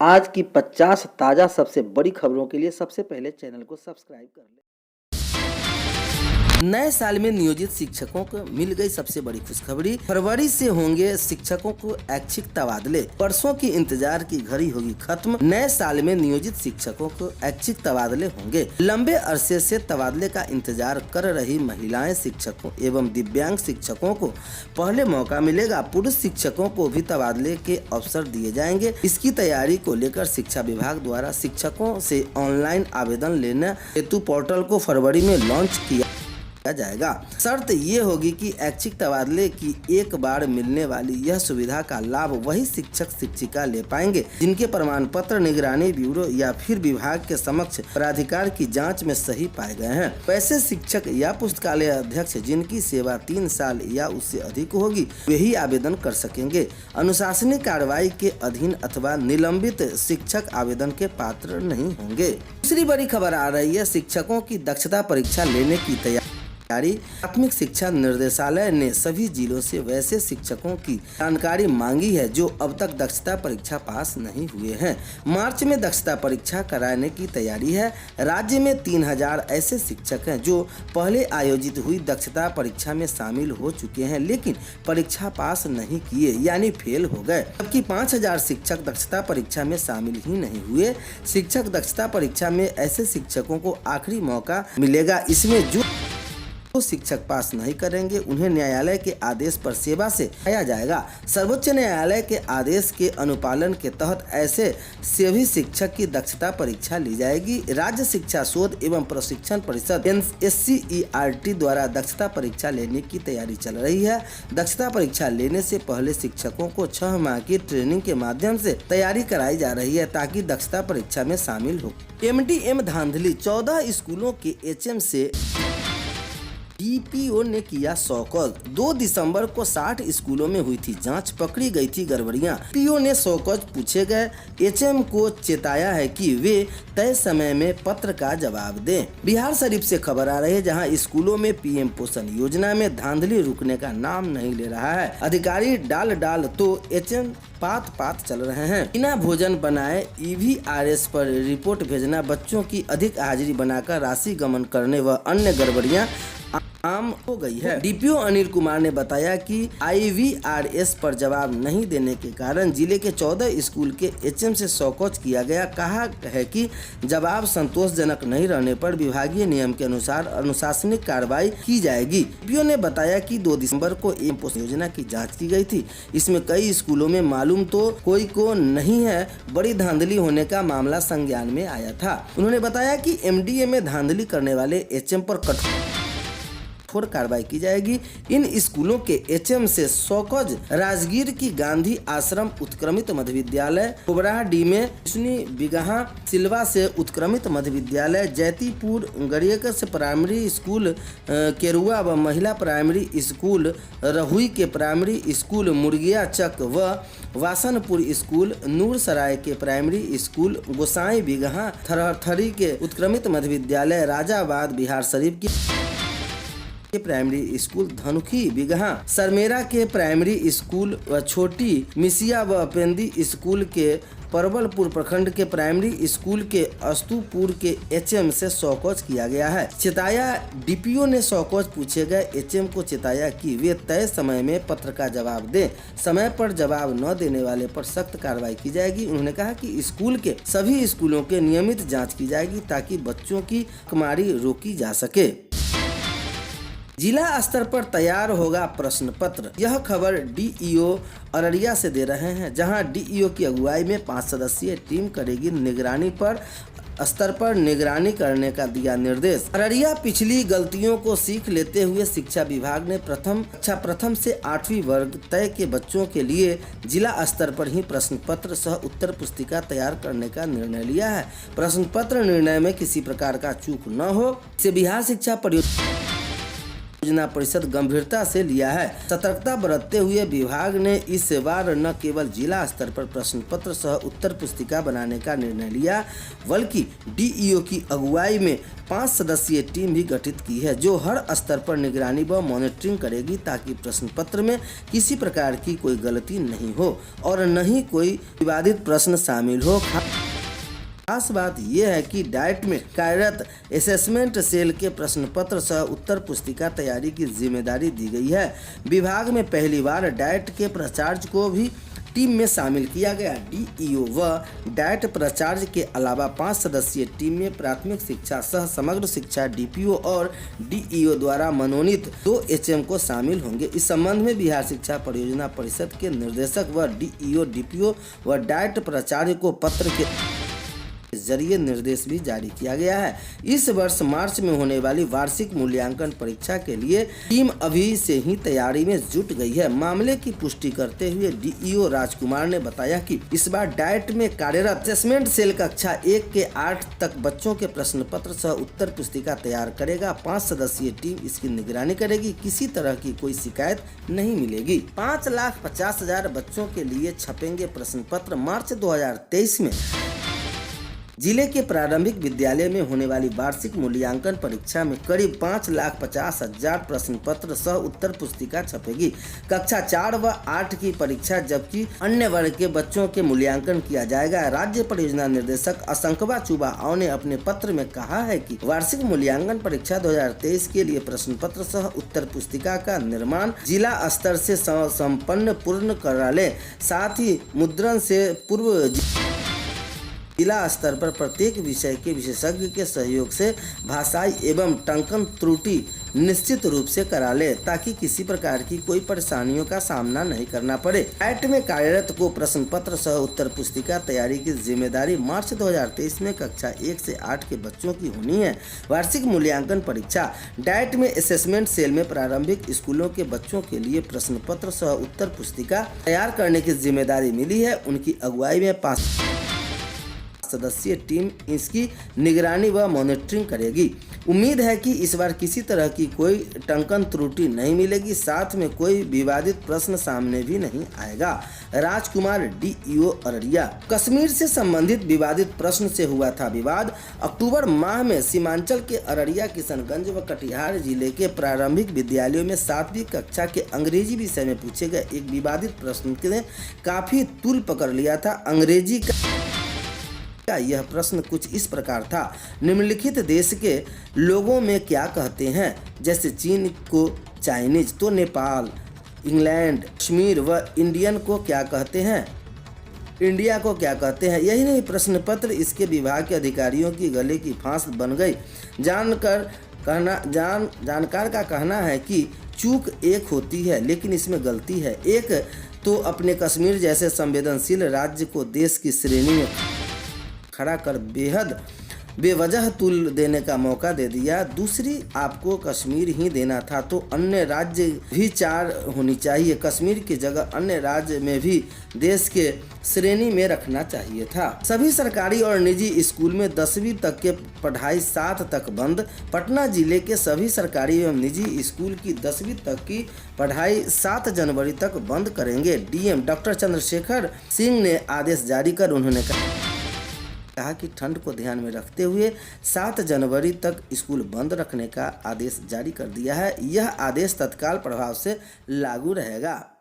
आज की 50 ताज़ा सबसे बड़ी खबरों के लिए सबसे पहले चैनल को सब्सक्राइब कर लें। नए साल में नियोजित शिक्षकों को मिल गई सबसे बड़ी खुशखबरी। फरवरी से होंगे शिक्षकों को ऐच्छिक तबादले। वर्षों की इंतजार की घड़ी होगी खत्म। नए साल में नियोजित शिक्षकों को ऐच्छिक तबादले होंगे। लंबे अरसे से तबादले का इंतजार कर रही महिलाएं शिक्षकों एवं दिव्यांग शिक्षकों को पहले मौका मिलेगा। पुरुष शिक्षकों को भी तबादले के अवसर दिए जाएंगे। इसकी तैयारी को लेकर शिक्षा विभाग द्वारा शिक्षकों से ऑनलाइन आवेदन लेने हेतु पोर्टल को फरवरी में लॉन्च किया जाएगा। शर्त ये होगी कि ऐच्छिक तबादले की एक बार मिलने वाली यह सुविधा का लाभ वही शिक्षक शिक्षिका ले पाएंगे जिनके प्रमाण पत्र निगरानी ब्यूरो या फिर विभाग के समक्ष प्राधिकार की जांच में सही पाए गए हैं। वैसे शिक्षक या पुस्तकालय अध्यक्ष जिनकी सेवा 3 साल या उससे अधिक होगी वे ही आवेदन कर सकेंगे। अनुशासनिक कार्रवाई के अधीन अथवा निलंबित शिक्षक आवेदन के पात्र नहीं होंगे। दूसरी बड़ी खबर आ रही है शिक्षकों की दक्षता परीक्षा लेने की तैयारी। प्राथमिक शिक्षा निर्देशालय ने सभी जिलों से वैसे शिक्षकों की जानकारी मांगी है जो अब तक दक्षता परीक्षा पास नहीं हुए हैं। मार्च में दक्षता परीक्षा कराने की तैयारी है। राज्य में 3000 ऐसे शिक्षक हैं जो पहले आयोजित हुई दक्षता परीक्षा में शामिल हो चुके हैं लेकिन परीक्षा पास नहीं किए यानी फेल हो गए, जबकि 5000 शिक्षक दक्षता परीक्षा में शामिल ही नहीं हुए। शिक्षक दक्षता परीक्षा में ऐसे शिक्षकों को आखिरी मौका मिलेगा। इसमें जो शिक्षक पास नहीं करेंगे उन्हें न्यायालय के आदेश पर सेवा से हटाया जाएगा। सर्वोच्च न्यायालय के आदेश के अनुपालन के तहत ऐसे सभी शिक्षक की दक्षता परीक्षा ली जाएगी। राज्य शिक्षा शोध एवं प्रशिक्षण परिषद NSCERT द्वारा दक्षता परीक्षा लेने की तैयारी चल रही है। दक्षता परीक्षा लेने से पहले शिक्षकों को 6 माह की ट्रेनिंग के माध्यम से तैयारी कराई जा रही है ताकि दक्षता परीक्षा में शामिल हो। MDM धांधली 14 स्कूलों के HM से DPO ने किया शौकत। 2 दिसंबर को 60 स्कूलों में हुई थी जांच, पकड़ी गई थी गड़बड़ियां। DPO ने शौकत पूछे गए HM को चेताया है कि वे तय समय में पत्र का जवाब दें। बिहार शरीफ से खबर आ रही है जहां स्कूलों में PM पोषण योजना में धांधली रुकने का नाम नहीं ले रहा है। अधिकारी डाल तो HM पात चल रहे हैं। बिना भोजन बनाए EVRS पर रिपोर्ट भेजना, बच्चों की अधिक हाजिरी बनाकर राशि गमन करने व अन्य गड़बड़ियां आम हो गई है। DPO अनिल कुमार ने बताया कि IVRS पर जवाब नहीं देने के कारण जिले के 14 स्कूल के HM से शौकत किया गया। कहा है कि जवाब संतोषजनक नहीं रहने पर विभागीय नियम के अनुसार अनुशासनिक कार्रवाई की जाएगी। DPO ने बताया कि 2 दिसंबर को PM पोषण योजना की जांच की गई थी। इसमें कई स्कूलों में मालूम तो कोई को नहीं है, बड़ी धांधली होने का मामला संज्ञान में आया था। उन्होंने बताया कि MDA में धांधली करने वाले HM पर कठोर कार्रवाई की जाएगी। इन स्कूलों के HM से शौकत राजगीर की गांधी आश्रम उत्क्रमित मध्य विद्यालय, कोबराडी में विष्णु बिगहा सिल्वा से उत्क्रमित मध्य विद्यालय, जैतीपुर गरियकर से प्राइमरी स्कूल, केरुआ व महिला प्राइमरी स्कूल, रहुई के प्राइमरी स्कूल, मुर्गिया चक व वासनपुर स्कूल, नूर सराय के प्राइमरी स्कूल, गोसाई बिगहा थरथरी के उत्क्रमित मध्य विद्यालय, राजाबाद बिहार शरीफ के प्राइमरी स्कूल, धनुखी बिगहा सरमेरा के प्राइमरी स्कूल व छोटी मिसिया व पेंदी स्कूल के परवलपुर प्रखंड के प्राइमरी स्कूल के अस्तुपुर के HM से शौकत किया गया है। चेताया DPO ने शौकत पूछे गए HM को चेताया कि वे तय समय में पत्र का जवाब दें। समय पर जवाब न देने वाले पर सख्त कार्रवाई की जाएगी। उन्होंने कहा कि स्कूल के सभी स्कूलों के नियमित जाँच की जाएगी ताकि बच्चों की कुमारी रोकी जा सके। जिला स्तर पर तैयार होगा प्रश्न पत्र। यह खबर DEO अररिया से दे रहे हैं जहां DEO की अगुवाई में 5 सदस्यीय टीम करेगी निगरानी पर स्तर पर निगरानी करने का दिया निर्देश। अररिया पिछली गलतियों को सीख लेते हुए शिक्षा विभाग ने प्रथम से 8वीं वर्ग तय के बच्चों के लिए जिला स्तर पर ही प्रश्न पत्र सह उत्तर पुस्तिका तैयार करने का निर्णय लिया है। प्रश्न पत्र निर्णय में किसी प्रकार का चूक न हो, इसे बिहार शिक्षा परियोजना योजना परिषद गंभीरता से लिया है। सतर्कता बरतते हुए विभाग ने इस बार न केवल जिला स्तर पर प्रश्न पत्र सह उत्तर पुस्तिका बनाने का निर्णय लिया, बल्कि डीईओ की अगुवाई में 5 सदस्यीय टीम भी गठित की है, जो हर स्तर पर निगरानी व मॉनिटरिंग करेगी, ताकि प्रश्न पत्र में किसी प्रकार की कोई गलती नहीं हो और न ही कोई विवादित प्रश्न शामिल हो। खास बात यह है कि डाइट में कार्यरत असेसमेंट सेल के प्रश्न पत्र सह उत्तर पुस्तिका तैयारी की जिम्मेदारी दी गई है। विभाग में पहली बार डाइट के प्राचार्य को भी टीम में शामिल किया गया। डीईओ व डाइट प्राचार्य के अलावा 5 सदस्यीय टीम में प्राथमिक शिक्षा सह समग्र शिक्षा डीपीओ और डीईओ द्वारा मनोनीत 2 एचएम को शामिल होंगे। इस संबंध में बिहार शिक्षा परियोजना परिषद के निर्देशक व डीईओ डीपीओ व डाइट प्राचार्य को पत्र के जरिए निर्देश भी जारी किया गया है। इस वर्ष मार्च में होने वाली वार्षिक मूल्यांकन परीक्षा के लिए टीम अभी से ही तैयारी में जुट गई है। मामले की पुष्टि करते हुए डीईओ राजकुमार ने बताया कि इस बार डाइट में कार्यरत असेसमेंट सेल कक्षा 1 के 8 तक बच्चों के प्रश्न पत्र सह उत्तर पुस्तिका तैयार करेगा। 5 सदस्यीय टीम इसकी निगरानी करेगी। किसी तरह की कोई शिकायत नहीं मिलेगी। 5,50,000 बच्चों के लिए छपेंगे प्रश्न पत्र। मार्च 2023 में जिले के प्रारंभिक विद्यालय में होने वाली वार्षिक मूल्यांकन परीक्षा में करीब 5,50,000 प्रश्न पत्र सह उत्तर पुस्तिका छपेगी। कक्षा 4 व 8 की परीक्षा जबकि अन्य वर्ग के बच्चों के मूल्यांकन किया जाएगा। राज्य परियोजना निर्देशक असंकवा चुबाओ ने अपने पत्र में कहा है कि वार्षिक मूल्यांकन परीक्षा 2023 के लिए प्रश्न पत्र सह उत्तर पुस्तिका का निर्माण जिला स्तर से संपन्न पूर्ण करा ले, साथ ही मुद्रण से पूर्व जिला स्तर पर प्रत्येक विषय के विशेषज्ञ के सहयोग से भाषाई एवं टंकन त्रुटि निश्चित रूप से करा ले, ताकि किसी प्रकार की कोई परेशानियों का सामना नहीं करना पड़े। डाइट में कार्यरत को प्रश्न पत्र सह उत्तर पुस्तिका तैयारी की जिम्मेदारी मार्च 2023 में कक्षा 1 से 8 के बच्चों की होनी है। वार्षिक मूल्यांकन परीक्षा डाइट में असेसमेंट सेल में प्रारंभिक स्कूलों के बच्चों के लिए प्रश्न पत्र सह उत्तर पुस्तिका तैयार करने की जिम्मेदारी मिली है। उनकी अगुवाई में 5 सदस्यीय टीम इसकी निगरानी व मॉनिटरिंग करेगी। उम्मीद है कि इस बार किसी तरह की कोई टंकन त्रुटि नहीं मिलेगी, साथ में कोई विवादित प्रश्न सामने भी नहीं आएगा। राजकुमार, डीईओ अररिया। कश्मीर से संबंधित विवादित प्रश्न से हुआ था विवाद। अक्टूबर माह में सीमांचल के अररिया, किशनगंज व कटिहार जिले के प्रारंभिक विद्यालयों में 7वीं कक्षा के अंग्रेजी विषय में पूछे गए एक विवादित प्रश्न ने काफी तूल पकड़ लिया था। अंग्रेजी का यह प्रश्न कुछ इस प्रकार था: निम्नलिखित देश के लोगों में क्या कहते हैं? जैसे चीन को चाइनीज, तो नेपाल, इंग्लैंड, कश्मीर व इंडियन को क्या कहते हैं? इंडिया को क्या कहते हैं? यही नहीं, प्रश्न पत्र इसके विभाग के अधिकारियों की गले की फांस बन गई। जानकार का कहना है कि चूक एक होती है, लेकिन इसमें गलती है। एक तो अपने कश्मीर जैसे संवेदनशील राज्य को देश की श्रेणी में खड़ा कर बेहद बेवजह तुल देने का मौका दे दिया। दूसरी, आपको कश्मीर ही देना था तो अन्य राज्य भी 4 होनी चाहिए। कश्मीर की जगह अन्य राज्य में भी देश के श्रेणी में रखना चाहिए था। सभी सरकारी और निजी स्कूल में 10वीं तक के पढ़ाई 7 तक बंद। पटना जिले के सभी सरकारी एवं निजी स्कूल की 10वीं तक की पढ़ाई 7 जनवरी तक बंद करेंगे। डीएम डॉक्टर चंद्रशेखर सिंह ने आदेश जारी कर उन्होंने कहा कि ठंड को ध्यान में रखते हुए 7 जनवरी तक स्कूल बंद रखने का आदेश जारी कर दिया है। यह आदेश तत्काल प्रभाव से लागू रहेगा।